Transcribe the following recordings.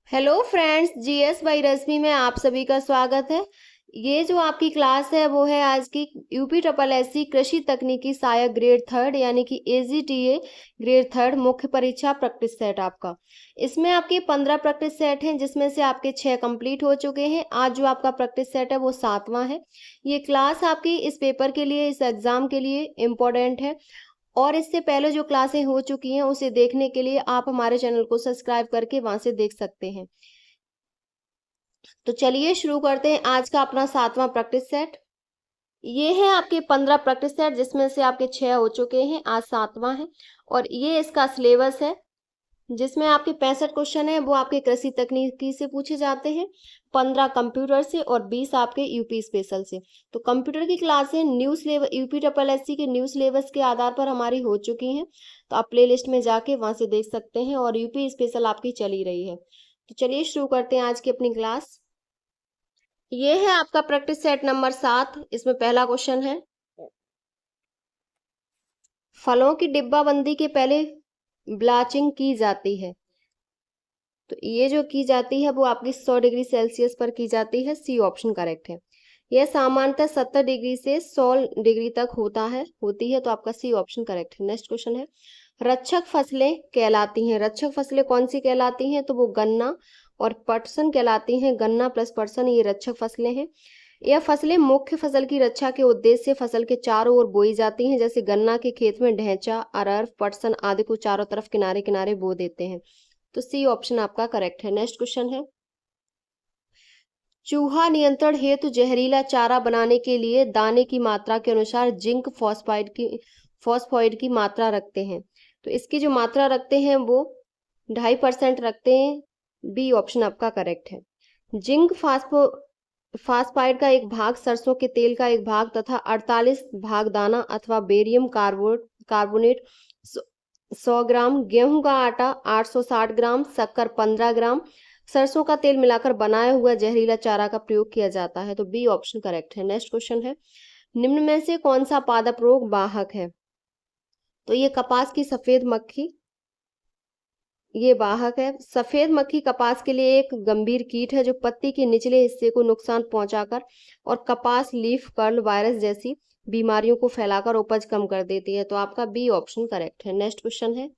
Hello friends, GS by रश्मि में आप सभी का स्वागत है। ये जो आपकी क्लास है वो है आज की यूपी ट्रिपल एससी कृषि तकनीकी सहायक ग्रेड थर्ड यानी कि एजीटीए ग्रेड थर्ड मुख्य परीक्षा प्रैक्टिस सेट आपका। इसमें आपके 15 प्रैक्टिस सेट हैं जिसमें से आपके 6 कंप्लीट हो चुके हैं। आज जो आपका प्रैक्टिस सेट है वो 7वां है। ये क्लास आपकी इस पेपर के लिए, इस एग्जाम के लिए इम्पोर्टेंट है और इससे पहले जो क्लासें हो चुकी हैं उसे देखने के लिए आप हमारे चैनल को सब्सक्राइब करके वहां से देख सकते हैं। तो चलिए शुरू करते हैं आज का अपना 7वां प्रैक्टिस सेट। ये है आपके 15 प्रैक्टिस सेट जिसमें से आपके 6 हो चुके हैं, आज 7वां है। और ये इसका सिलेबस है जिसमें आपके 65 क्वेश्चन है वो आपके कृषि तकनीकी से पूछे जाते हैं, 15 कंप्यूटर से और 20 आपके यूपी स्पेशल से। तो कंप्यूटर की क्लासें new syllabus UP triple SC के न्यू सिलेबस के आधार पर हमारी हो चुकी हैं। तो आप प्ले लिस्ट में जाके वहां से देख सकते हैं और यूपी स्पेशल आपकी चली रही है। तो चलिए शुरू करते हैं आज की अपनी क्लास। ये है आपका प्रैक्टिस सेट नंबर 7। इसमें पहला क्वेश्चन है, फलों की डिब्बाबंदी के पहले ब्लाचिंग की जाती है। तो ये जो की जाती है वो आपकी 100 डिग्री सेल्सियस पर की जाती है। सी ऑप्शन करेक्ट है। यह सामान्यतः 70 डिग्री से 100 डिग्री तक होती है। तो आपका सी ऑप्शन करेक्ट है। नेक्स्ट क्वेश्चन है, रक्षक फसलें कहलाती हैं। रक्षक फसलें कौन सी कहलाती हैं? तो वो गन्ना और पटसन कहलाती हैं। गन्ना प्लस पटसन ये रक्षक फसलें हैं। यह फसलें मुख्य फसल की रक्षा के उद्देश्य से फसल के चारों ओर बोई जाती हैं। जैसे गन्ना के खेत में ढैंचा, अरहर, पटसन आदि को चारों तरफ किनारे किनारे बो देते हैं। तो सी ऑप्शन आपका करेक्ट है। नेक्स्ट क्वेश्चन है, चूहा नियंत्रण हेतु जहरीला चारा बनाने के लिए दाने की मात्रा के अनुसार जिंक फॉस्फाइड की मात्रा रखते हैं। तो इसकी जो मात्रा रखते हैं वो 2.5% रखते हैं। बी ऑप्शन आपका करेक्ट है। जिंक फास्फाइड का एक भाग, सरसों के तेल का एक भाग तथा 48 भाग दाना अथवा बेरियम कार्बोनेट 100 ग्राम, गेहूं का आटा 860 ग्राम, शक्कर 15 ग्राम, सरसों का तेल मिलाकर बनाया हुआ जहरीला चारा का प्रयोग किया जाता है। तो बी ऑप्शन करेक्ट है। नेक्स्ट क्वेश्चन है, निम्न में से कौन सा पादप रोग वाहक है? तो ये कपास की सफेद मक्खी ये वाहक है। सफेद मक्खी कपास के लिए एक गंभीर कीट है जो पत्ती के निचले हिस्से को नुकसान पहुंचाकर और कपास लीफ कर्ल वायरस जैसी बीमारियों को फैलाकर उपज कम कर देती है। तो आपका बी ऑप्शन करेक्ट है। नेक्स्ट क्वेश्चन है,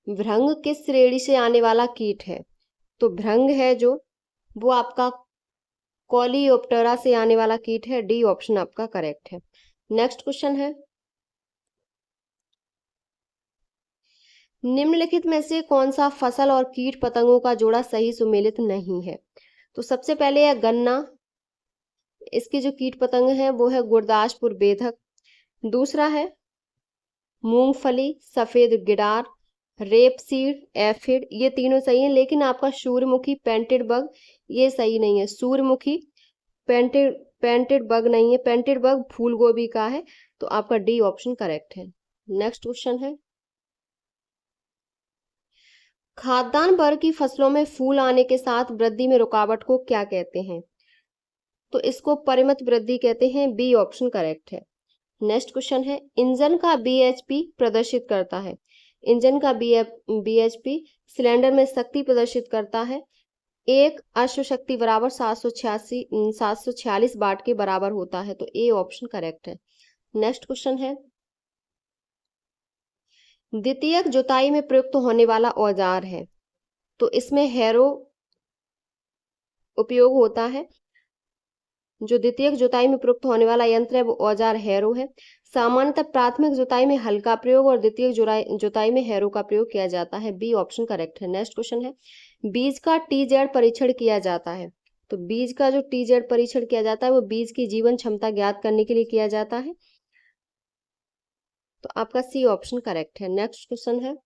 भृंग किस श्रेणी से आने वाला कीट है? तो भृंग है जो वो आपका कॉलियोप्टेरा से आने वाला कीट है। डी ऑप्शन आपका करेक्ट है। नेक्स्ट क्वेश्चन है, निम्नलिखित में से कौन सा फसल और कीट पतंगों का जोड़ा सही सुमेलित नहीं है? तो सबसे पहले है गन्ना, इसके जो कीट पतंग है वो है गुरदासपुर बेधक। दूसरा है मूंगफली, सफेद गिडार, रेपसीड, एफिड, ये तीनों सही है। लेकिन आपका सूर्यमुखी पेंटेड बग ये सही नहीं है। सूर्यमुखी पेंटेड पेंटेड बग नहीं है, पेंटेड बग फूल गोभी का है। तो आपका डी ऑप्शन करेक्ट है। नेक्स्ट क्वेश्चन है, खाद्यान्न वर्ग की फसलों में फूल आने के साथ वृद्धि में रुकावट को क्या कहते हैं? तो इसको परिमित वृद्धि कहते हैं। बी ऑप्शन करेक्ट है। नेक्स्ट क्वेश्चन है, इंजन का बीएचपी प्रदर्शित करता है। इंजन का बीएचपी सिलेंडर में शक्ति प्रदर्शित करता है। एक अश्व शक्ति बराबर 746 वाट के बराबर होता है। तो ए ऑप्शन करेक्ट है। नेक्स्ट क्वेश्चन है, द्वितीयक जुताई में प्रयुक्त होने वाला औजार है। तो इसमें हैरो उपयोग होता है। जो द्वितीयक जुताई में प्रयुक्त होने वाला यंत्र है वो औजार हैरो है। सामान्यतः प्राथमिक जुताई में हल का प्रयोग और द्वितीयक जुताई में हैरो का प्रयोग किया जाता है। बी ऑप्शन करेक्ट है। नेक्स्ट क्वेश्चन है, बीज का टीजेड परीक्षण किया जाता है। तो बीज का जो टीजेड परीक्षण किया जाता है वो बीज की जीवन क्षमता ज्ञात करने के लिए किया जाता है। तो आपका सी ऑप्शन करेक्ट है। नेक्स्ट क्वेश्चन है,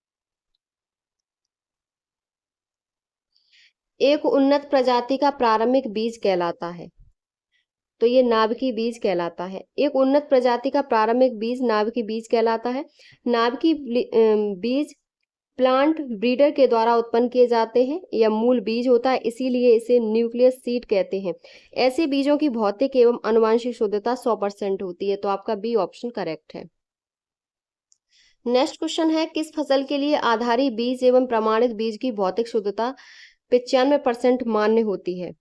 एक उन्नत प्रजाति का प्रारंभिक बीज कहलाता है। तो ये नाभिकीय बीज कहलाता है। एक उन्नत प्रजाति का प्रारंभिक बीज नाभिकीय बीज कहलाता है। नाभिकीय बीज प्लांट ब्रीडर के द्वारा उत्पन्न किए जाते हैं। यह मूल बीज होता है, इसीलिए इसे न्यूक्लियस सीड कहते हैं। ऐसे बीजों की भौतिक एवं आनुवंशिक शुद्धता 100% होती है। तो आपका बी ऑप्शन करेक्ट है। नेक्स्ट क्वेश्चन है, किस फसल के लिए आधारी बीज एवं प्रमाणित बीज की भौतिक शुद्धता 95% मान्य होती है?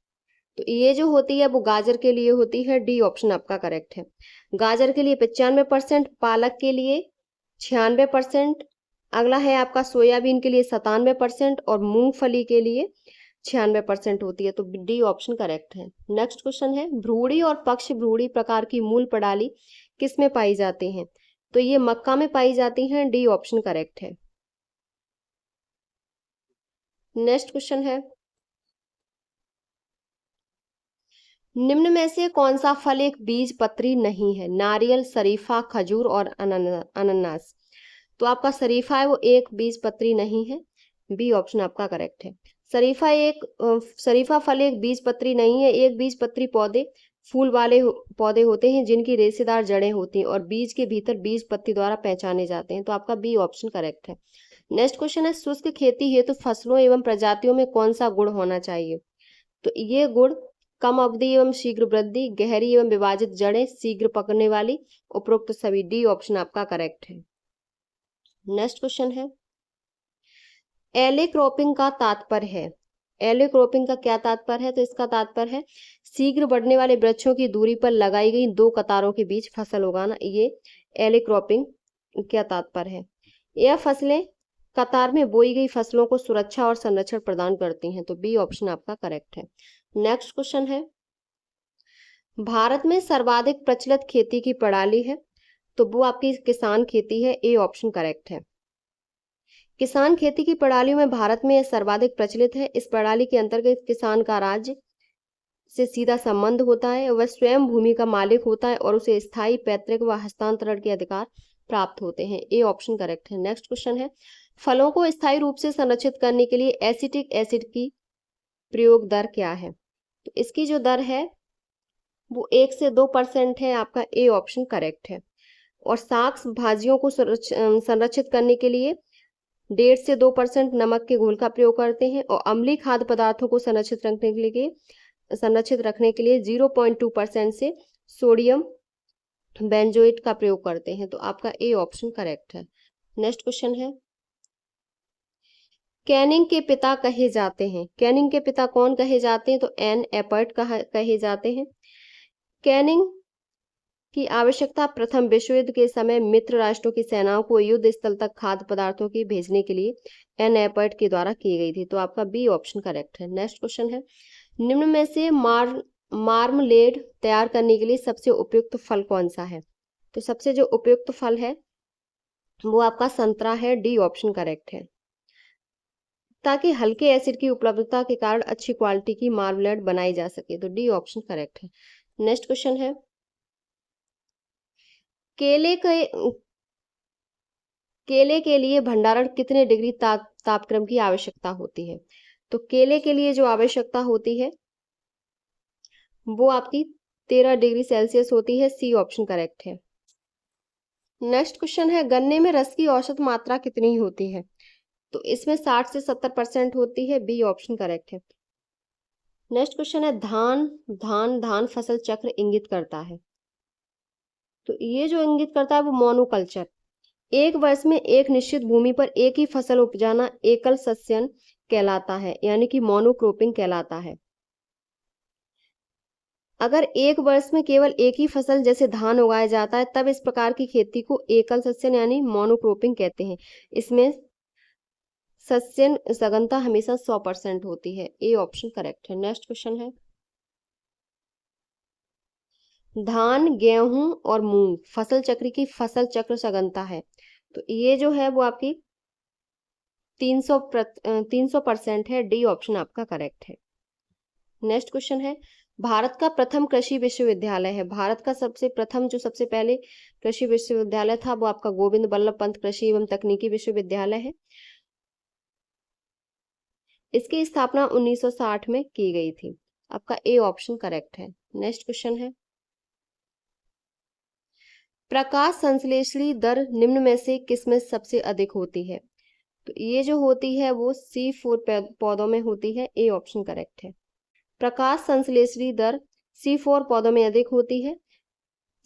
तो ये जो होती है वो गाजर के लिए होती है, डी ऑप्शन आपका करेक्ट है। गाजर के लिए 95%, पालक के लिए 96%, अगला है आपका सोयाबीन के लिए 97% और मूंगफली के लिए 96% होती है, तो डी ऑप्शन करेक्ट है। नेक्स्ट क्वेश्चन है, भ्रूणी और पक्ष भ्रूणी प्रकार की मूल प्रणाली किस में पाई जाती है? तो ये मक्का में पाई जाती हैं, डी ऑप्शन करेक्ट है। नेक्स्ट क्वेश्चन है, निम्न में से कौन सा फल एक बीज पत्री नहीं है? नारियल, शरीफा, खजूर और अनानास। तो आपका शरीफा है वो एक बीज पत्री नहीं है, बी ऑप्शन आपका करेक्ट है। शरीफा फल एक बीज पत्री नहीं है। एक बीज पत्री पौधे फूल वाले पौधे होते हैं जिनकी रेशेदार जड़ें होती हैं और बीज के भीतर बीज पत्ती द्वारा पहचाने जाते हैं, तो आपका बी ऑप्शन करेक्ट है। नेक्स्ट क्वेश्चन है, शुष्क खेती हेतु फसलों एवं प्रजातियों में कौन सा गुण होना चाहिए? तो ये गुण कम अवधि एवं शीघ्र वृद्धि, गहरी एवं विभाजित जड़ें, शीघ्र पकने वाली, उपरोक्त सभी, डी ऑप्शन आपका करेक्ट है। नेक्स्ट क्वेश्चन है, एले क्रॉपिंग का तात्पर्य है? एले क्रॉपिंग का क्या तात्पर्य है? तो इसका तात्पर्य है शीघ्र बढ़ने वाले वृक्षों की दूरी पर लगाई गई दो कतारों के बीच फसल उगाना, ये एले क्रॉपिंग क्या तात्पर्य है। यह फसलें कतार में बोई गई फसलों को सुरक्षा और संरक्षण प्रदान करती हैं, तो बी ऑप्शन आपका करेक्ट है। नेक्स्ट क्वेश्चन है, भारत में सर्वाधिक प्रचलित खेती की प्रणाली है? तो वो आपकी किसान खेती है, ए ऑप्शन करेक्ट है। किसान खेती की प्रणालियों में भारत में यह सर्वाधिक प्रचलित है। इस प्रणाली के अंतर्गत किसान का राज्य से सीधा संबंध होता है, वह स्वयं भूमि का मालिक होता है और उसे स्थायी, पैतृक व हस्तांतरण के अधिकार प्राप्त होते हैं, ए ऑप्शन करेक्ट है। नेक्स्ट क्वेश्चन है, फलों को स्थायी रूप से संरक्षित करने के लिए एसिटिक एसिड की प्रयोग दर क्या है? तो इसकी जो दर है वो 1 से 2% है, आपका ए ऑप्शन करेक्ट है। और शाक भाजियों को संरक्षित करने के लिए 1.5 से 2% नमक के घोल का प्रयोग करते हैं और अम्लीय खाद्य पदार्थों को संरक्षित रखने के लिए 0.2% से सोडियम बेंजोएट का प्रयोग करते हैं, तो आपका ए ऑप्शन करेक्ट है। नेक्स्ट क्वेश्चन है, कैनिंग के पिता कहे जाते हैं? कैनिंग के पिता कौन कहे जाते हैं? तो एन एपर्ट कहे जाते हैं। कैनिंग की आवश्यकता प्रथम विश्व युद्ध के समय मित्र राष्ट्रों की सेनाओं को युद्ध स्थल तक खाद्य पदार्थों की भेजने के लिए एन एपर्ट के द्वारा की गई थी, तो आपका बी ऑप्शन करेक्ट है। नेक्स्ट क्वेश्चन है, निम्न में से मार्मलेड तैयार करने के लिए सबसे उपयुक्त फल कौन सा है? तो सबसे जो उपयुक्त फल है वो आपका संतरा है, डी ऑप्शन करेक्ट है। ताकि हल्के एसिड की उपलब्धता के कारण अच्छी क्वालिटी की मार्मलेड बनाई जा सके, तो डी ऑप्शन करेक्ट है। नेक्स्ट क्वेश्चन है, केले के लिए भंडारण कितने डिग्री तापक्रम की आवश्यकता होती है? तो केले के लिए जो आवश्यकता होती है वो आपकी 13 डिग्री सेल्सियस होती है, सी ऑप्शन करेक्ट है। नेक्स्ट क्वेश्चन है, गन्ने में रस की औसत मात्रा कितनी होती है? तो इसमें 60 से 70% होती है, बी ऑप्शन करेक्ट है। नेक्स्ट क्वेश्चन है, धान फसल चक्र इंगित करता है? तो ये जो इंगित करता है वो मोनोकल्चर, एक वर्ष में एक निश्चित भूमि पर एक ही फसल उपजाना एकल सस्यन कहलाता है, यानी कि मोनोक्रॉपिंग कहलाता है। अगर एक वर्ष में केवल एक ही फसल जैसे धान उगाया जाता है तब इस प्रकार की खेती को एकल सस्यन यानी मोनोक्रॉपिंग कहते हैं। इसमें सस्यन सघनता हमेशा 100% होती है, ए ऑप्शन करेक्ट है। नेक्स्ट क्वेश्चन है, धान, गेहूं और मूंग फसल चक्र की फसल चक्र सघनता है? तो ये जो है वो आपकी 300% है, डी ऑप्शन आपका करेक्ट है। नेक्स्ट क्वेश्चन है, भारत का प्रथम कृषि विश्वविद्यालय है? भारत का सबसे पहले कृषि विश्वविद्यालय था वो आपका गोविंद बल्लभ पंत कृषि एवं तकनीकी विश्वविद्यालय है। इसकी स्थापना 1960 में की गई थी, आपका ए ऑप्शन करेक्ट है। नेक्स्ट क्वेश्चन है, प्रकाश संश्लेषणी दर निम्न में से किसमें सबसे अधिक होती है? तो ये जो होती है वो C4 पौधों में होती है, ए ऑप्शन करेक्ट है। प्रकाश संश्लेषणी दर C4 पौधों में अधिक होती है।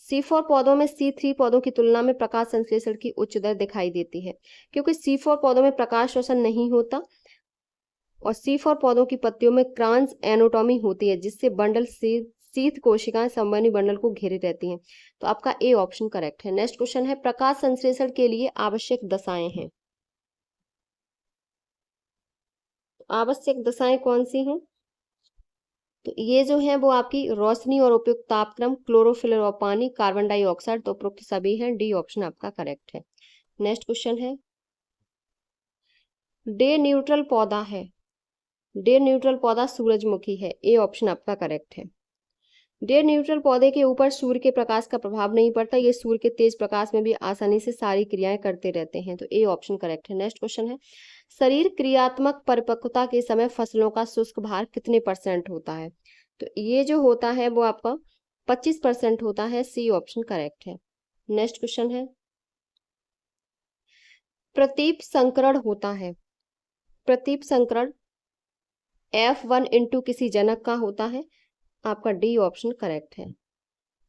C4 पौधों में C3 पौधों की तुलना में प्रकाश संश्लेषण की उच्च दर दिखाई देती है, क्योंकि C4 पौधों में प्रकाश शोषण नहीं होता और C4 पौधों की पत्तियों में क्रांस एनोटॉमी होती है, जिससे बंडल से शीत कोशिकाएं संवहनी बंडल को घेरे रहती हैं। तो आपका ए ऑप्शन करेक्ट है। नेक्स्ट क्वेश्चन है, प्रकाश संश्लेषण के लिए आवश्यक दशाएं हैं। आवश्यक दशाएं कौन सी हैं? तो ये जो है वो आपकी रोशनी और उपयुक्त तापक्रम, क्लोरोफिल और पानी, कार्बन डाइऑक्साइड, तो उपरोक्त सभी हैं। डी ऑप्शन आपका करेक्ट है। नेक्स्ट क्वेश्चन है, डे न्यूट्रल पौधा है। डे न्यूट्रल पौधा सूरजमुखी है। ए ऑप्शन आपका करेक्ट है। डे न्यूट्रल पौधे के ऊपर सूर्य के प्रकाश का प्रभाव नहीं पड़ता, ये सूर्य के तेज प्रकाश में भी आसानी से सारी क्रियाएं करते रहते हैं। तो ए ऑप्शन करेक्ट है। नेक्स्ट क्वेश्चन है, शरीर क्रियात्मक परिपक्वता के समय फसलों का शुष्क भार कितने % होता है? तो ये जो होता है वो आपका 25% होता है। सी ऑप्शन करेक्ट है। नेक्स्ट क्वेश्चन है, प्रतीप संकरण होता है। प्रतीप संकरण F1 किसी जनक का होता है। आपका डी ऑप्शन करेक्ट है।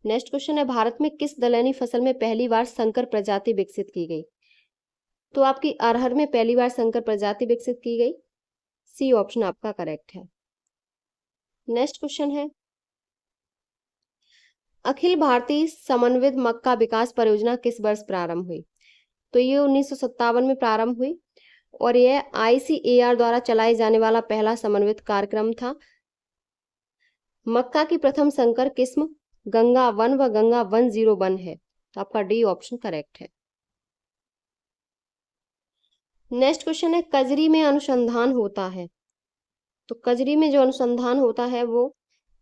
नेक्स्ट क्वेश्चन है, भारत में किस दलहनी फसल में पहली बार संकर प्रजाति विकसित की गई? तो आपकी अरहर में पहली बार संकर प्रजाति विकसित की गई। सी ऑप्शन आपका करेक्ट है। नेक्स्ट क्वेश्चन है, अखिल भारतीय समन्वित मक्का विकास परियोजना किस वर्ष प्रारंभ हुई? तो ये 1957 में प्रारंभ हुई और यह ICAR द्वारा चलाए जाने वाला पहला समन्वित कार्यक्रम था। मक्का की प्रथम संकर किस्म गंगा 1 व गंगा 101 है। तो आपका डी ऑप्शन करेक्ट है। नेक्स्ट क्वेश्चन है, कजरी में अनुसंधान होता है। तो कजरी में जो अनुसंधान होता है वो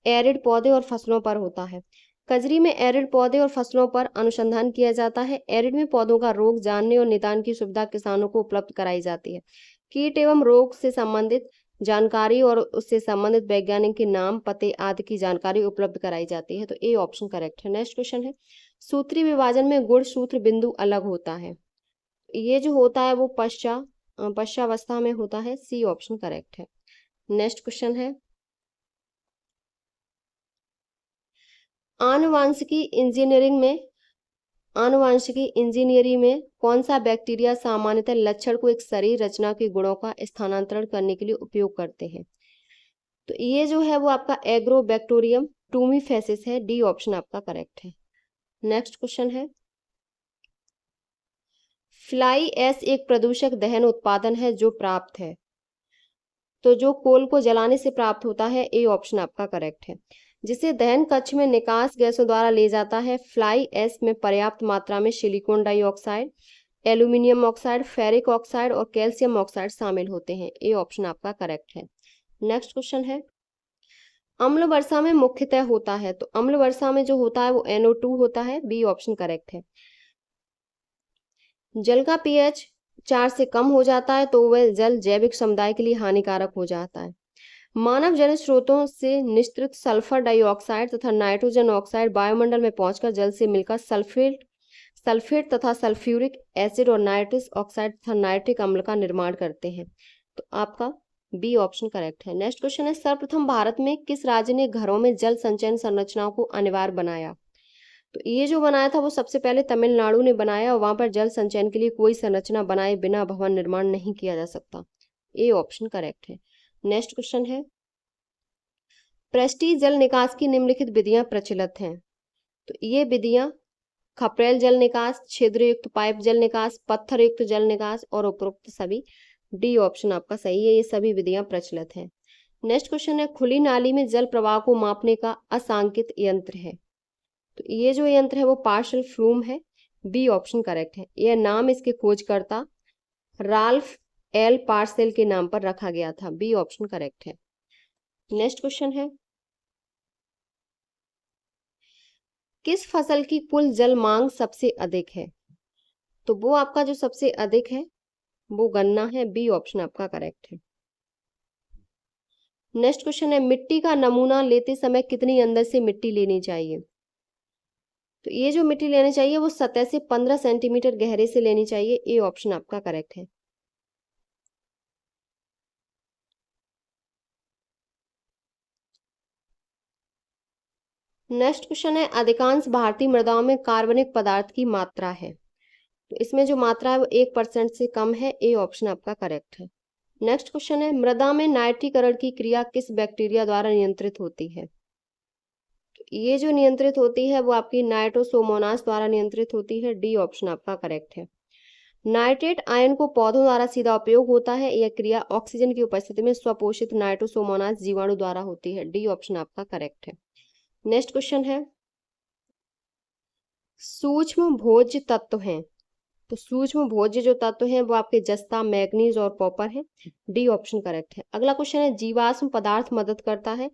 एरिड पौधे और फसलों पर होता है। कजरी में एरिड पौधे और फसलों पर अनुसंधान किया जाता है। एरिड में पौधों का रोग जानने और निदान की सुविधा किसानों को उपलब्ध कराई जाती है। कीट एवं रोग से संबंधित जानकारी और उससे संबंधित वैज्ञानिक के नाम, पते आदि की जानकारी उपलब्ध कराई जाती है। तो ए ऑप्शन करेक्ट है। नेक्स्ट क्वेश्चन है, सूत्री विभाजन में गुण सूत्र बिंदु अलग होता है। ये जो होता है वो पश्चावस्था में होता है। सी ऑप्शन करेक्ट है। नेक्स्ट क्वेश्चन है, आनुवांशिकी इंजीनियरिंग में कौन सा बैक्टीरिया सामान्यतः लक्षण को एक शरीर रचना के गुणों का स्थानांतरण करने के लिए उपयोग करते हैं? तो ये जो है वो आपका एग्रोबैक्टीरियम टूमीफेसिस है। डी ऑप्शन आपका करेक्ट है। नेक्स्ट क्वेश्चन है, फ्लाई ऐश एक प्रदूषक दहन उत्पादन है जो प्राप्त है। तो जो कोल को जलाने से प्राप्त होता है। ए ऑप्शन आपका करेक्ट है। जिसे दहन कक्ष में निकास गैसों द्वारा ले जाता है। फ्लाई ऐश में पर्याप्त मात्रा में silicon dioxide, aluminium oxide, ferric oxide और कैल्शियम ऑक्साइड शामिल होते हैं। ए ऑप्शन आपका करेक्ट है। नेक्स्ट क्वेश्चन है, अम्ल वर्षा में मुख्यतः होता है। तो अम्ल वर्षा में जो होता है वो NO2 होता है। बी ऑप्शन करेक्ट है। जल का pH 4 से कम हो जाता है तो वह जल जैविक समुदाय के लिए हानिकारक हो जाता है। मानव जनित स्रोतों से निष्कृत सल्फर डाइऑक्साइड तथा नाइट्रोजन ऑक्साइड वायुमंडल में पहुंचकर जल से मिलकर सल्फेट तथा सल्फ्यूरिक एसिड और नाइट्रस ऑक्साइड तथा नाइट्रिक अम्ल का निर्माण करते हैं। तो आपका बी ऑप्शन करेक्ट है। नेक्स्ट क्वेश्चन है, सर्वप्रथम भारत में किस राज्य ने घरों में जल संचयन संरचनाओं को अनिवार्य बनाया? तो ये जो बनाया था वो सबसे पहले तमिलनाडु ने बनाया और वहां पर जल संचयन के लिए कोई संरचना बनाए बिना भवन निर्माण नहीं किया जा सकता। ए ऑप्शन करेक्ट है। नेक्स्ट क्वेश्चन है, पृष्ठीय जल निकास की निम्नलिखित विधियां प्रचलित हैं। तो ये विधियां खपरेल जल निकास, छिद्र युक्त पाइप जल निकास, पत्थर युक्त जल निकास और उपरोक्त सभी। डी ऑप्शन आपका सही है, ये सभी विधियां प्रचलित हैं। नेक्स्ट क्वेश्चन है, खुली नाली में जल प्रवाह को मापने का असांकित यंत्र है। तो ये जो यंत्र है वो पार्शल फ्लूम है। बी ऑप्शन करेक्ट है। यह नाम इसके खोजकर्ता राल्फ एल पार्सेल के नाम पर रखा गया था। बी ऑप्शन करेक्ट है। नेक्स्ट क्वेश्चन है, किस फसल की कुल जल मांग सबसे अधिक है? तो वो आपका जो सबसे अधिक है वो गन्ना है। बी ऑप्शन आपका करेक्ट है। नेक्स्ट क्वेश्चन है, मिट्टी का नमूना लेते समय कितनी अंदर से मिट्टी लेनी चाहिए? तो ये जो मिट्टी लेनी चाहिए वो सतह से 15 सेंटीमीटर गहरे से लेनी चाहिए। ए ऑप्शन आपका करेक्ट है। नेक्स्ट क्वेश्चन है, अधिकांश भारतीय मृदाओं में कार्बनिक पदार्थ की मात्रा है। तो इसमें जो मात्रा है वो 1% से कम है। ए ऑप्शन आपका करेक्ट है। नेक्स्ट क्वेश्चन है, मृदा में नाइट्रीकरण की क्रिया किस बैक्टीरिया द्वारा नियंत्रित होती है। तो ये जो नियंत्रित होती है वो आपकी नाइट्रोसोमोनास द्वारा नियंत्रित होती है। डी ऑप्शन आपका करेक्ट है। नाइट्रेट आयन को पौधों द्वारा सीधा उपयोग होता है। यह क्रिया ऑक्सीजन की उपस्थिति में स्वपोषित नाइट्रोसोमोनास जीवाणु द्वारा होती है। डी ऑप्शन आपका करेक्ट है। नेक्स्ट क्वेश्चन है, सूक्ष्म भोज्य तत्व हैं। तो सूक्ष्म भोज्य जो तत्व हैं वो आपके जस्ता, मैग्नीज और कॉपर है। डी ऑप्शन करेक्ट है। अगला क्वेश्चन है, जीवाश्म पदार्थ मदद करता है।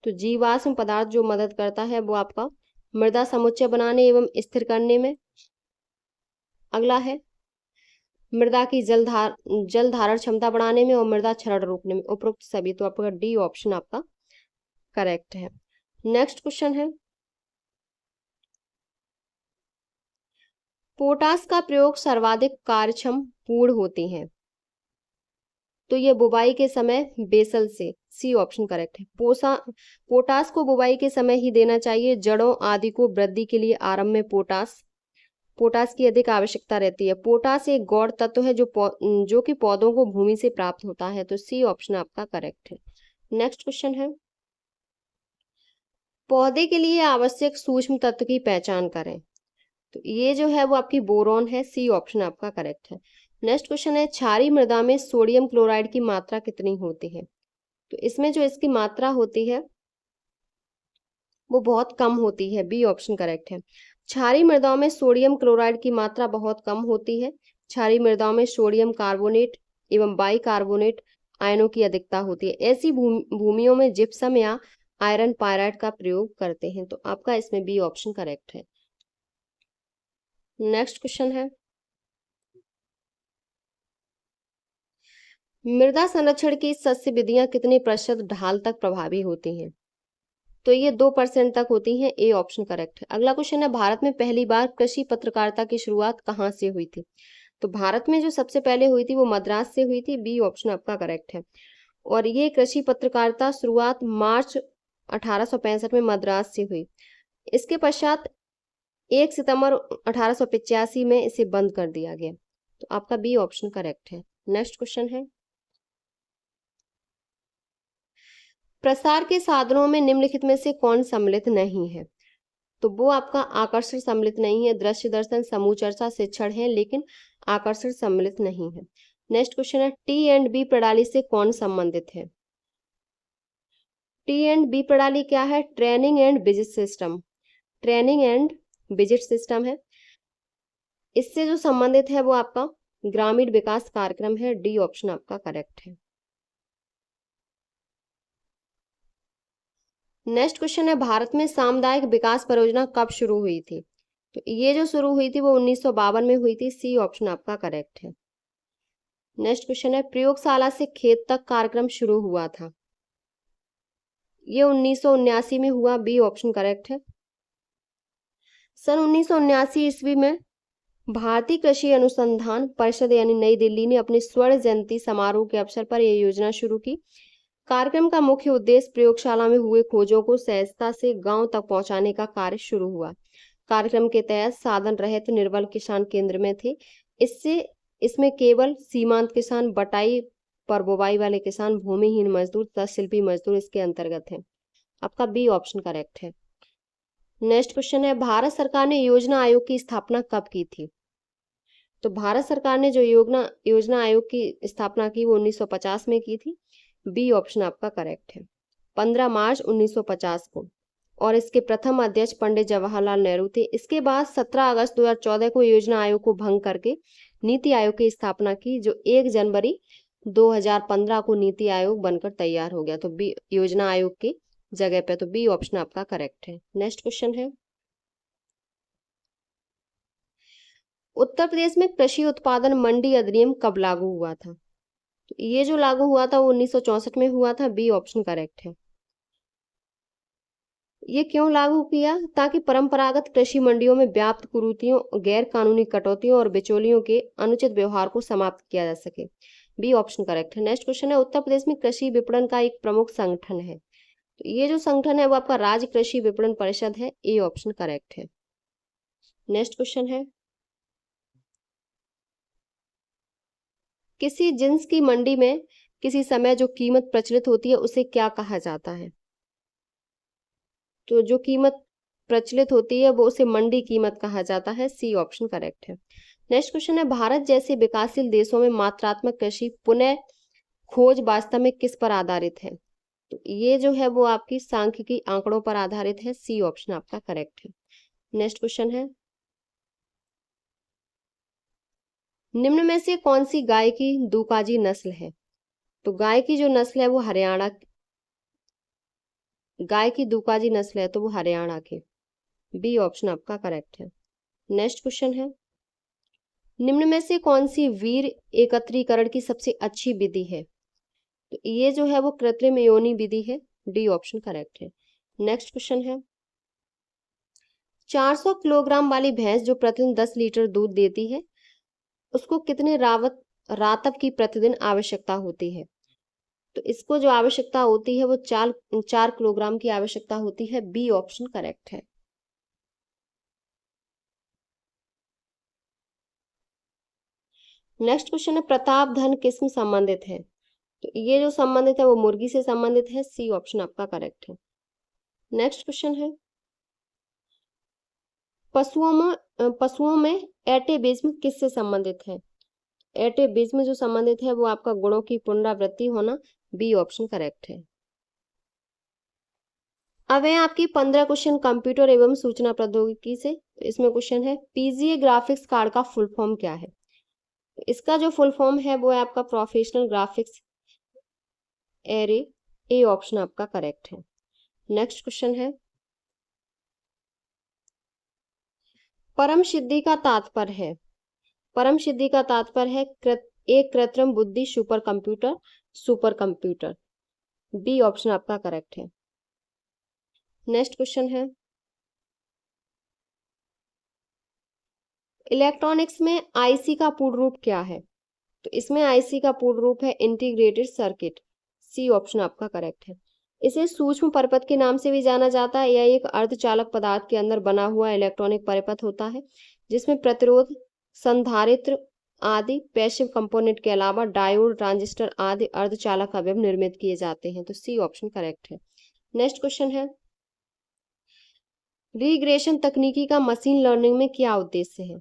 तो जीवाश्म पदार्थ जो मदद करता है वो आपका मृदा समुच्चय बनाने एवं स्थिर करने में। अगला है, मृदा की जल धारण क्षमता बढ़ाने में और मृदा क्षरण रोकने में। उपरोक्त सभी, तो आपका डी ऑप्शन आपका करेक्ट है। नेक्स्ट क्वेश्चन है, पोटास का प्रयोग सर्वाधिक कार्यक्षम पूर्ण होते हैं। तो ये बुवाई के समय बेसल से। सी ऑप्शन करेक्ट है। पोटास को बुवाई के समय ही देना चाहिए। जड़ों आदि को वृद्धि के लिए आरंभ में पोटास की अधिक आवश्यकता रहती है। पोटास एक गौण तत्व है जो कि पौधों को भूमि से प्राप्त होता है। तो सी ऑप्शन आपका करेक्ट है। नेक्स्ट क्वेश्चन है, पौधे के लिए आवश्यक सूक्ष्म तत्व की पहचान करें। तो ये जो है वो आपकी बोरॉन है। सी ऑप्शन आपका करेक्ट है। नेक्स्ट क्वेश्चन है, क्षारीय मृदा में सोडियम क्लोराइड की मात्रा कितनी होती है। तो इसमें जो इसकी मात्रा होती है वो बहुत कम होती है। बी ऑप्शन करेक्ट है। क्षारीय मृदाओं में सोडियम क्लोराइड की मात्रा बहुत कम होती है। क्षारीय मृदाओं में सोडियम कार्बोनेट एवं बाइकार्बोनेट आयनों की अधिकता होती है। ऐसी भूमियों में जिप्सम या आयरन पायराइड का प्रयोग करते हैं। तो आपका इसमें बी ऑप्शन करेक्ट है। नेक्स्ट क्वेश्चन है, मृदा संरक्षण की सस्य विधियां कितने प्रतिशत ढाल तक प्रभावी होती हैं। तो ये 2% तक होती हैं। ए ऑप्शन करेक्ट है। अगला क्वेश्चन है, भारत में पहली बार कृषि पत्रकारिता की शुरुआत कहाँ से हुई थी। तो भारत में जो सबसे पहले हुई थी वो मद्रास से हुई थी। बी ऑप्शन आपका करेक्ट है। और ये कृषि पत्रकारिता शुरुआत मार्च 1865 में मद्रास से हुई। इसके पश्चात 1 सितंबर 1885 में इसे बंद कर दिया गया। तो आपका बी ऑप्शन करेक्ट है। नेक्स्ट क्वेश्चन है, प्रसार के साधनों में निम्नलिखित में से कौन सम्मिलित नहीं है। तो वो आपका आकर्षण सम्मिलित नहीं है। दृश्य दर्शन, समूह चर्चा, शिक्षण है, लेकिन आकर्षण सम्मिलित नहीं है। नेक्स्ट क्वेश्चन है, टी एंड बी प्रणाली से कौन संबंधित है। टी एंड बी प्रणाली क्या है? Training and visit system. Training and visit system है। इससे जो संबंधित है वो आपका ग्रामीण विकास कार्यक्रम है। डी ऑप्शन आपका करेक्ट है। नेक्स्ट क्वेश्चन है, भारत में सामुदायिक विकास परियोजना कब शुरू हुई थी। तो ये जो शुरू हुई थी वो 1952 में हुई थी। सी ऑप्शन आपका करेक्ट है। नेक्स्ट क्वेश्चन है, प्रयोगशाला से खेत तक कार्यक्रम शुरू हुआ था। ये 1979 में हुआ। बी ऑप्शन करेक्ट है। सन 1979 ईस्वी में भारतीय कृषि अनुसंधान परिषद यानी नई दिल्ली ने अपने स्वर्ण जयंती समारोह के अवसर पर यह योजना शुरू की। कार्यक्रम का मुख्य उद्देश्य प्रयोगशाला में हुए खोजों को सहजता से गांव तक पहुंचाने का कार्य शुरू हुआ। कार्यक्रम के तहत साधन रहित निर्बल किसान केंद्र में थे। इसमें केवल सीमांत किसान, बटाई पर बुवाई वाले किसान, भूमिहीन मजदूर तथा शिल्पी मजदूर इसके अंतर्गत हैं। आपका बी ऑप्शन करेक्ट है। नेक्स्ट क्वेश्चन है, भारत सरकार ने योजना आयोग की स्थापना कब की थी। तो भारत सरकार ने जो योजना आयोग की स्थापना की वो 1950 में की थी। बी ऑप्शन आपका करेक्ट है। 15 मार्च 1950 को। और इसके प्रथम अध्यक्ष पंडित जवाहरलाल नेहरू थे। इसके बाद 17 अगस्त 2014 को योजना आयोग को भंग करके नीति आयोग की स्थापना की, जो 1 जनवरी 2015 को नीति आयोग बनकर तैयार हो गया। तो बी योजना आयोग की जगह पे। तो बी ऑप्शन आपका करेक्ट है। नेक्स्ट क्वेश्चन है, उत्तर प्रदेश में कृषि उत्पादन मंडी अधिनियम कब लागू हुआ था। तो ये जो लागू हुआ था वो 1964 में हुआ था। बी ऑप्शन करेक्ट है। ये क्यों लागू किया? ताकि परंपरागत कृषि मंडियों में व्याप्त कुरीतियों, गैर कानूनी कटौतियों और बिचौलियों के अनुचित व्यवहार को समाप्त किया जा सके। बी ऑप्शन करेक्ट है। नेक्स्ट क्वेश्चन है, उत्तर प्रदेश में कृषि विपणन का एक प्रमुख संगठन है। तो तो ये जो संगठन है वो आपका राज्य कृषि विपणन परिषद है, ए ऑप्शन करेक्ट है। नेक्स्ट क्वेश्चन है, किसी जिन्स की मंडी में किसी समय जो कीमत प्रचलित होती है उसे क्या कहा जाता है? तो जो कीमत प्रचलित होती है वो उसे मंडी कीमत कहा जाता है, सी ऑप्शन करेक्ट है। नेक्स्ट क्वेश्चन है, भारत जैसे विकासशील देशों में मात्रात्मक कृषि पुनः खोज वास्तव में किस पर आधारित है? तो ये जो है वो आपकी सांख्यिकी आंकड़ों पर आधारित है, सी ऑप्शन आपका करेक्ट है। नेक्स्ट क्वेश्चन है, निम्न में से कौन सी गाय की दुकाजी नस्ल है? तो गाय की जो नस्ल है वो हरियाणा, गाय की दुकाजी नस्ल है तो वो हरियाणा की, बी ऑप्शन आपका करेक्ट है। नेक्स्ट क्वेश्चन है, निम्न में से कौन सी वीर एकत्रीकरण की सबसे अच्छी विधि है? तो ये जो है वो कृत्रिम योनि विधि है, डी ऑप्शन करेक्ट है। नेक्स्ट क्वेश्चन है, 400 किलोग्राम वाली भैंस जो प्रतिदिन 10 लीटर दूध देती है उसको कितने रातब की प्रतिदिन आवश्यकता होती है? तो इसको जो आवश्यकता होती है वो 4 किलोग्राम की आवश्यकता होती है, बी ऑप्शन करेक्ट है। नेक्स्ट क्वेश्चन है, प्रताप धन किसमें संबंधित है? तो ये जो संबंधित है वो मुर्गी से संबंधित है, सी ऑप्शन आपका करेक्ट है। नेक्स्ट क्वेश्चन है, पशुओं में एटेबिज्म किससे संबंधित है? एटेबिज्म जो संबंधित है वो आपका गुणों की पुनरावृत्ति होना, बी ऑप्शन करेक्ट है। अब है आपकी 15 क्वेश्चन कंप्यूटर एवं सूचना प्रौद्योगिकी से। तो इसमें क्वेश्चन है, पीजीए ग्राफिक्स कार्ड का फुल फॉर्म क्या है? इसका जो फुल फॉर्म है वो है आपका professional graphics array, A option आपका करेक्ट है। नेक्स्ट क्वेश्चन है, परम सिद्धि का तात्पर्य है, परम सिद्धि का तात्पर्य है एक कृत्रिम बुद्धि सुपर कंप्यूटर, बी ऑप्शन आपका करेक्ट है। नेक्स्ट क्वेश्चन है, इलेक्ट्रॉनिक्स में आईसी का पूर्ण रूप क्या है? तो इसमें आईसी का पूर्ण रूप है इंटीग्रेटेड सर्किट, सी ऑप्शन आपका करेक्ट है। इसे सूक्ष्म परिपथ के नाम से भी जाना जाता है। यह एक अर्धचालक पदार्थ के अंदर बना हुआ इलेक्ट्रॉनिक परिपथ होता है जिसमें प्रतिरोध, संधारित्र आदि पैसिव कंपोनेंट के अलावा डायोड, ट्रांजिस्टर आदि अर्धचालक अवयव निर्मित किए जाते हैं, तो सी ऑप्शन करेक्ट है। नेक्स्ट क्वेश्चन है, रिग्रेशन तकनीकी का मशीन लर्निंग में क्या उद्देश्य है?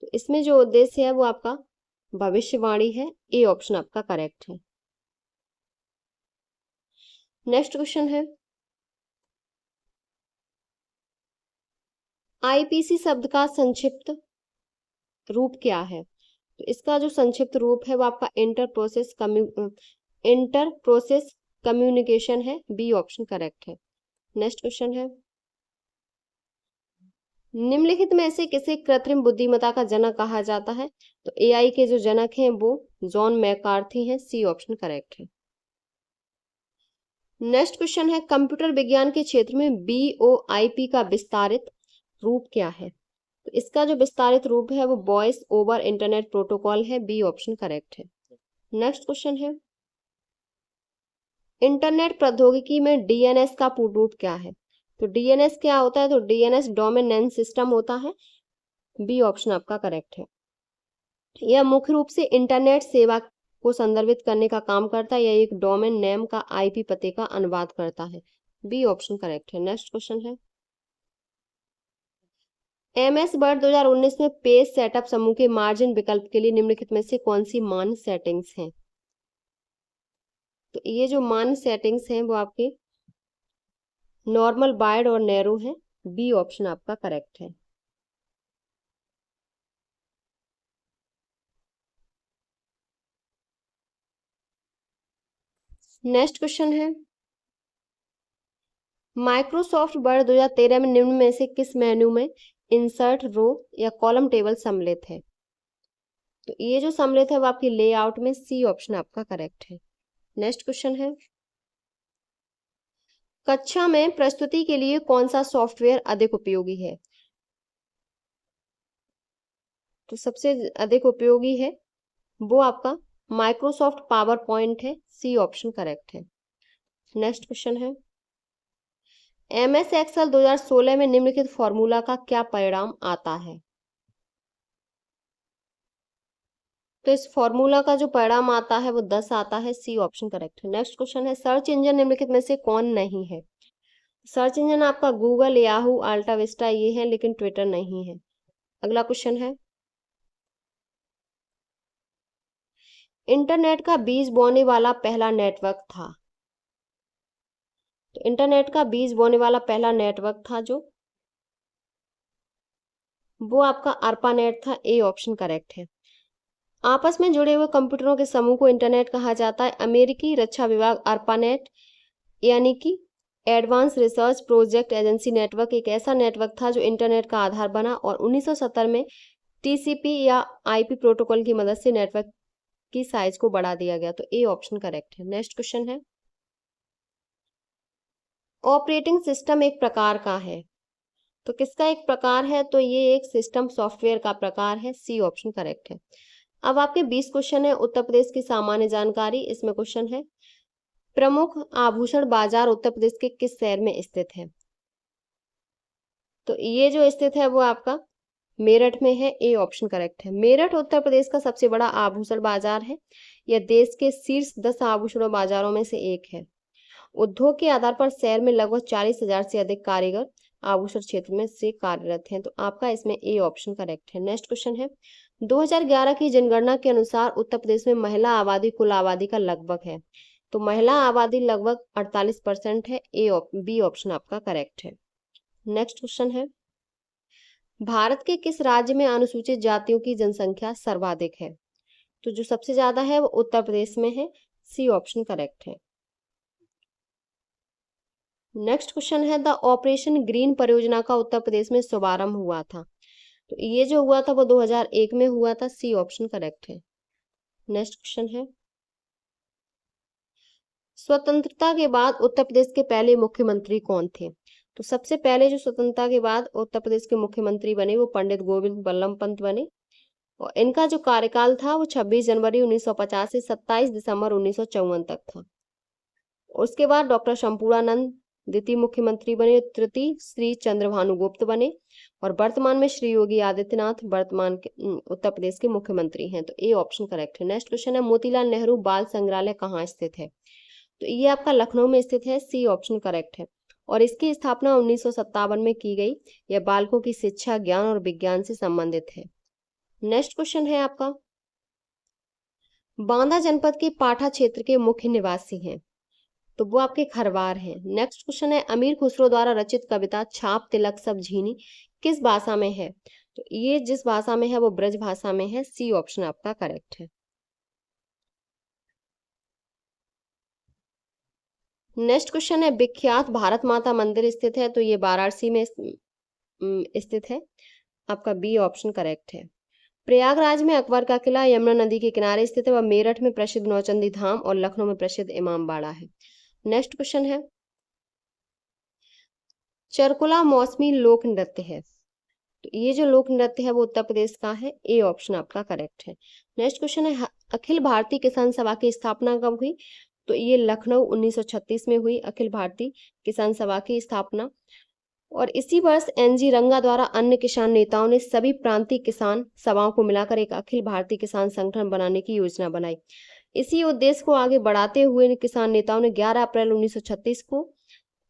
तो इसमें जो उद्देश्य है वो आपका भविष्यवाणी है, ए ऑप्शन आपका करेक्ट है। नेक्स्ट क्वेश्चन है, आईपीसी शब्द का संक्षिप्त रूप क्या है? तो इसका जो संक्षिप्त रूप है वो आपका इंटर प्रोसेस कम्युनिकेशन है, बी ऑप्शन करेक्ट है। नेक्स्ट क्वेश्चन है, निम्नलिखित में से किसे कृत्रिम बुद्धिमत्ता का जनक कहा जाता है? तो एआई के जो जनक हैं वो जॉन मैकार्थी हैं, सी ऑप्शन करेक्ट है। नेक्स्ट क्वेश्चन है, कंप्यूटर विज्ञान के क्षेत्र में बीओआईपी का विस्तारित रूप क्या है? तो इसका जो विस्तारित रूप है वो वॉइस ओवर इंटरनेट प्रोटोकॉल है, बी ऑप्शन करेक्ट है। नेक्स्ट क्वेश्चन है, इंटरनेट प्रौद्योगिकी में डीएनएस का पूर्ण रूप क्या है? तो डीएनएस क्या होता है? तो डीएनएस डोमेन नेम सिस्टम होता है, बी ऑप्शन आपका करेक्ट है। यह मुख्य रूप से इंटरनेट सेवा को संदर्भित करने का काम करता है। यह एक डोमेन नेम का आईपी पते का अनुवाद करता है, बी ऑप्शन करेक्ट है। नेक्स्ट क्वेश्चन है, एमएस वर्ड 2019 में पेज सेटअप समूह के मार्जिन विकल्प के लिए निम्नलिखित में से कौन सी मान्य सेटिंग्स हैं? तो ये जो मान्य सेटिंग्स हैं वो आपके नॉर्मल, वाइड और नैरो है, बी ऑप्शन आपका करेक्ट है। नेक्स्ट क्वेश्चन है, माइक्रोसॉफ्ट वर्ड 2013 में निम्न में से किस मेन्यू में इंसर्ट रो या कॉलम टेबल सम्मिलित है? तो ये जो सम्मिलित है वो आपकी लेआउट में, सी ऑप्शन आपका करेक्ट है। नेक्स्ट क्वेश्चन है, कक्षा में प्रस्तुति के लिए कौन सा सॉफ्टवेयर अधिक उपयोगी है? तो सबसे अधिक उपयोगी है वो आपका माइक्रोसॉफ्ट पावर पॉइंट है, सी ऑप्शन करेक्ट है। नेक्स्ट क्वेश्चन है, MS एक्सेल 2016 में निम्नलिखित फॉर्मूला का क्या परिणाम आता है? तो इस फॉर्मूला का जो परिणाम आता है वो 10 आता है। सी ऑप्शन करेक्ट है। नेक्स्ट क्वेश्चन है, सर्च इंजन निम्नलिखित में से कौन नहीं है? सर्च इंजन आपका गूगल, याहू, अल्टा विस्टा ये है, लेकिन ट्विटर नहीं है। अगला क्वेश्चन है, इंटरनेट का बीज बोने वाला पहला नेटवर्क था। तो इंटरनेट का बीज बोने वाला पहला नेटवर्क था जो, वो आपका ARPANET था। ए ऑप्शन करेक्ट है। आपस में जुड़े हुए कंप्यूटरों के समूह को इंटरनेट कहा जाता है। अमेरिकी रक्षा विभाग ARPANET यानी कि advance research project agency network एक ऐसा नेटवर्क था जो इंटरनेट का आधार बना और 1970 में TCP या IP प्रोटोकॉल की मदद से नेटवर्क की साइज को बढ़ा दिया गया। तो ए ऑप्शन करेक्ट है। नेक्स्ट क्वेश्चन है, ऑपरेटिंग सिस्टम एक प्रकार का है। तो किसका एक प्रकार है? तो ये एक सिस्टम सॉफ्टवेयर का प्रकार है। सी ऑप्शन करेक्ट है। अब आपके 20 क्वेश्चन है उत्तर प्रदेश की सामान्य जानकारी। इसमें क्वेश्चन है, प्रमुख आभूषण बाजार उत्तर प्रदेश के किस शहर में स्थित है? तो ये जो स्थित है वो आपका मेरठ में है। ए ऑप्शन करेक्ट है। मेरठ उत्तर प्रदेश का सबसे बड़ा आभूषण बाजार है। यह देश के शीर्ष 10 आभूषण बाजारों में से एक है। उद्योग के आधार पर शहर में लगभग 40,000 से अधिक कारीगर आभूषण क्षेत्र में से कार्यरत हैं। तो आपका इसमें ए ऑप्शन करेक्ट है। नेक्स्ट क्वेश्चन है, 2011 की जनगणना के अनुसार उत्तर प्रदेश में महिला आबादी कुल आबादी का लगभग है। तो महिला आबादी लगभग 48% है। बी ऑप्शन आपका करेक्ट है। नेक्स्ट क्वेश्चन है, भारत के किस राज्य में अनुसूचित जातियों की जनसंख्या सर्वाधिक है? तो जो सबसे ज्यादा है वो उत्तर प्रदेश में है। सी ऑप्शन करेक्ट है। नेक्स्ट क्वेश्चन है, द ऑपरेशन ग्रीन परियोजना का उत्तर प्रदेश में शुभारंभ हुआ था। तो ये जो हुआ था वो 2001 में हुआ था। सी ऑप्शन करेक्ट है। नेक्स्ट क्वेश्चन है, स्वतंत्रता के बाद उत्तर प्रदेश के पहले मुख्यमंत्री कौन थे? तो सबसे पहले जो स्वतंत्रता के बाद उत्तर प्रदेश के मुख्यमंत्री बने वो पंडित गोविंद बल्लभ पंत बने और इनका जो कार्यकाल था वो 26 जनवरी 1950 से 27 दिसंबर 1954 तक था। उसके बाद डॉक्टर शंपूरानंद द्वितीय मुख्यमंत्री बने, तृतीय श्री चंद्रभानु गुप्त बने और वर्तमान में श्री योगी आदित्यनाथ वर्तमान के उत्तर प्रदेश के मुख्यमंत्री हैं। तो ए ऑप्शन करेक्ट है। नेक्स्ट क्वेश्चन है, मोतीलाल नेहरू बाल संग्रहालय कहाँ स्थित है? तो ये आपका लखनऊ में स्थित है। सी ऑप्शन करेक्ट है और इसकी स्थापना 1957 में की गई। यह बालकों की शिक्षा, ज्ञान और विज्ञान से संबंधित है। नेक्स्ट क्वेश्चन है आपका, बांदा जनपद के पाठा क्षेत्र के मुख्य निवासी हैं। तो वो आपके खरवार हैं। नेक्स्ट क्वेश्चन है, अमीर खुसरो द्वारा रचित कविता छाप तिलक सब झीनी किस भाषा में है? तो ये जिस भाषा में है वो ब्रज भाषा में है। सी ऑप्शन आपका करेक्ट है। नेक्स्ट क्वेश्चन है, विख्यात भारत माता मंदिर स्थित है। तो ये वाराणसी में स्थित है। आपका बी ऑप्शन करेक्ट है। प्रयागराज में अकबर का किला यमुना नदी के किनारे स्थित है। वह मेरठ में प्रसिद्ध नौचंदी धाम और लखनऊ में प्रसिद्ध इमामबाड़ा है। नेक्स्ट क्वेश्चन है, चरकुला मौसमी लोक नृत्य है। तो ये जो लोक नृत्य है वो उत्तर प्रदेश का है। ए ऑप्शन आपका करेक्ट है। नेक्स्ट क्वेश्चन है, अखिल भारतीय किसान सभा की स्थापना कब हुई? तो ये लखनऊ 1936 में हुई अखिल भारतीय किसान सभा की स्थापना। और इसी वर्ष NG रंगा द्वारा अन्य किसान नेताओं ने सभी प्रांतीय किसान सभाओं को मिलाकर एक अखिल भारतीय किसान संगठन बनाने की योजना बनाई। इसी उद्देश्य को आगे बढ़ाते हुए किसान नेताओं ने 11 अप्रैल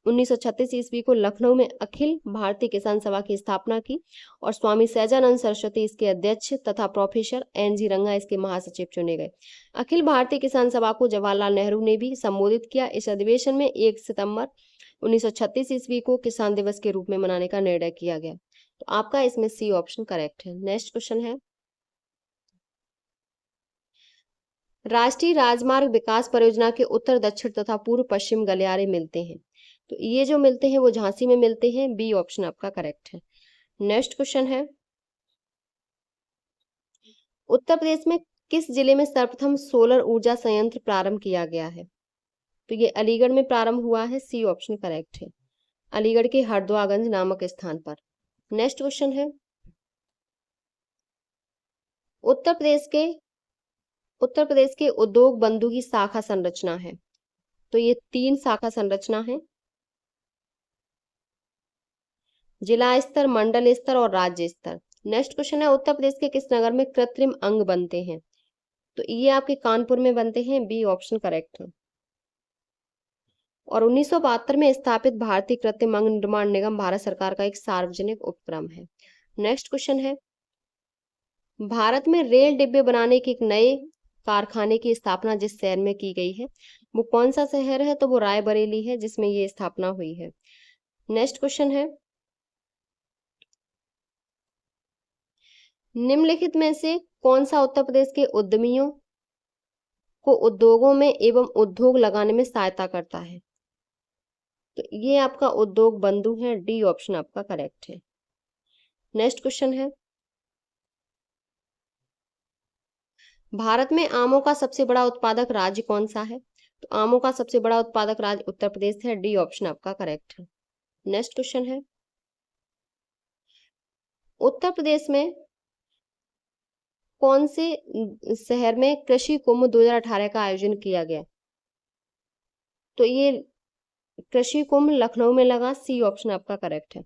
1936 ईस्वी को लखनऊ में अखिल भारतीय किसान सभा की स्थापना की और स्वामी सहजानंद सरस्वती इसके अध्यक्ष तथा प्रोफेसर NG रंगा इसके महासचिव चुने गए। अखिल भारतीय किसान सभा को जवाहरलाल नेहरू ने भी संबोधित किया। इस अधिवेशन में 1 सितंबर 1936 ईस्वी को किसान दिवस के रूप में मनाने का निर्णय किया गया। तो आपका इसमें सी ऑप्शन करेक्ट है। नेक्स्ट क्वेश्चन है, राष्ट्रीय राजमार्ग विकास परियोजना के उत्तर दक्षिण तथा पूर्व पश्चिम गलियारे मिलते हैं। तो ये जो मिलते हैं वो झांसी में मिलते हैं। बी ऑप्शन आपका करेक्ट है। नेक्स्ट क्वेश्चन है, उत्तर प्रदेश में किस जिले में सर्वप्रथम सोलर ऊर्जा संयंत्र प्रारंभ किया गया है? तो ये अलीगढ़ में प्रारंभ हुआ है। सी ऑप्शन करेक्ट है। अलीगढ़ के हरद्वागंज नामक स्थान पर। नेक्स्ट क्वेश्चन है, उत्तर प्रदेश के उद्योग बंधु की शाखा संरचना है। तो ये 3 शाखा संरचना है। जिला स्तर, मंडल स्तर और राज्य स्तर। नेक्स्ट क्वेश्चन है, उत्तर प्रदेश के किस नगर में कृत्रिम अंग बनते हैं? तो ये आपके कानपुर में बनते हैं, बी ऑप्शन करेक्ट है। और 1972 में स्थापित भारतीय कृत्रिम अंग निर्माण निगम भारत सरकार का एक सार्वजनिक उपक्रम है। नेक्स्ट क्वेश्चन है, भारत में रेल डिब्बे बनाने के एक नए कारखाने की स्थापना जिस शहर में की गई है वो कौन सा शहर है? तो वो रायबरेली है जिसमें ये स्थापना हुई है। नेक्स्ट क्वेश्चन है, निम्नलिखित में से कौन सा उत्तर प्रदेश के उद्यमियों को उद्योगों में एवं उद्योग लगाने में सहायता करता है? तो ये आपका उद्योग बंधु है, डी ऑप्शन आपका करेक्ट है। नेक्स्ट क्वेश्चन है, भारत में आमों का सबसे बड़ा उत्पादक राज्य कौन सा है? तो आमों का सबसे बड़ा उत्पादक राज्य उत्तर प्रदेश है, डी ऑप्शन आपका करेक्ट है। नेक्स्ट क्वेश्चन है, उत्तर प्रदेश में कौन से शहर में कृषि कुंभ 2018 का आयोजन किया गया? तो ये कृषि कुंभ लखनऊ में लगा, सी ऑप्शन आपका करेक्ट है।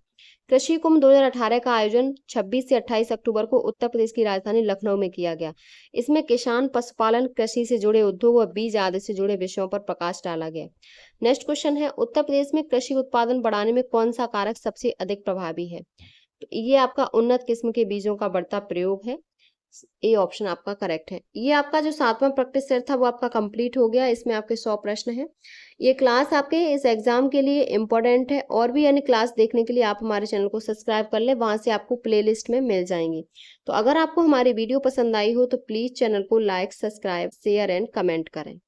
कृषि कुंभ 2018 का आयोजन 26 से 28 अक्टूबर को उत्तर प्रदेश की राजधानी लखनऊ में किया गया। इसमें किसान, पशुपालन, कृषि से जुड़े उद्योग और बीज आदि से जुड़े विषयों पर प्रकाश डाला गया। नेक्स्ट क्वेश्चन है, उत्तर प्रदेश में कृषि उत्पादन बढ़ाने में कौन सा कारक सबसे अधिक प्रभावी है? तो ये आपका उन्नत किस्म के बीजों का बढ़ता प्रयोग है, ए ऑप्शन आपका करेक्ट है। ये आपका जो 7वां प्रैक्टिस सेट था वो आपका कंप्लीट हो गया। इसमें आपके 100 प्रश्न हैं। ये क्लास आपके इस एग्जाम के लिए इम्पोर्टेंट है। और भी अन्य क्लास देखने के लिए आप हमारे चैनल को सब्सक्राइब कर ले, वहां से आपको प्लेलिस्ट में मिल जाएंगी। तो अगर आपको हमारी वीडियो पसंद आई हो तो प्लीज चैनल को like, subscribe, share and comment करें।